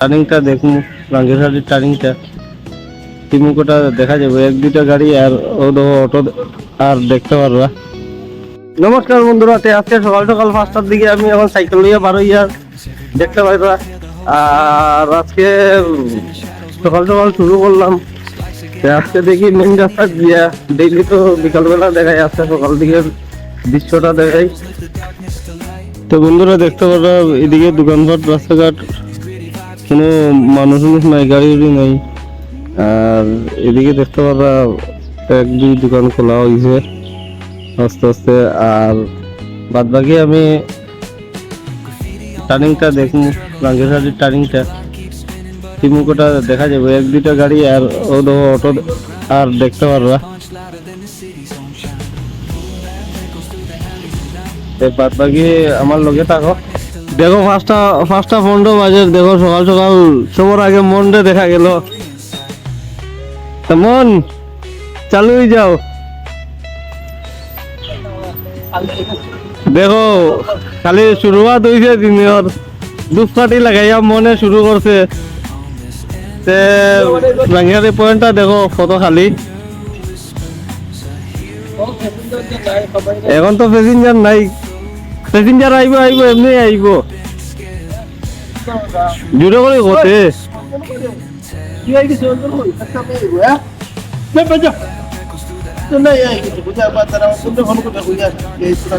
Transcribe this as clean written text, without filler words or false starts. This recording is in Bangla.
টার্নিংটা দেখুন, রাঙ্গিরহাটির টার্নিংটা টিমুকোটা দেখা যাবে, এক দুইটা গাড়ি আর অটো আর দেখতে পারবা। নমস্কার বন্ধুরা, আজকে সকাল সকাল 5টার দিকে আমি এখন সাইকেল নিয়ে বার হইয়া দেখতে পাইবা। আর আজকে সকাল সকাল শুরু করলাম। আজকে দেখি মেন রাস্তা গিয়া, ডেইলি তো বিকালবেলা দেখাই, আজকে সকাল দিকে দৃশ্যটা দেখাই। তো বন্ধুরা দেখতে পারবা এদিকে দোকানপাট, রাস্তাঘাট, কোনো মানুষ নাই, গাড়ি নাই। আর এদিকে দেখতে পারবা এক দুই দোকান খোলা হয়েছে আস্তে আস্তে। আর বাদ বাকি আমি টার্নিংটা দেখুন, রাঙ্গিরহাটির টার্নিংটা টিমুকোটা দেখা যাবে, এক দুইটা গাড়ি আর অটো আর দেখতে পারবা। বাদ বাকি আমার লগে থাকো। দেখো 5টা 15 বাজে, দেখো সকাল সকাল সবার আগে মনটা দেখা গেল। মন চালু হয়ে যাও। দেখো খালি শুরুয়াত হয়েছে দিনের, ধূপকাঠি লাগাইয়া মনে শুরু করছে। রাঙ্গিরহাটি পয়েন্টটা দেখো কত খালি। এখন তো প্যাসেঞ্জার নাই, প্যাসেঞ্জার আইব এমনি আইব, জুড়ে করে ঘটে। नहीं है कि बुझा बात रहा हूं तुमने फोन को देखो यार ये इतना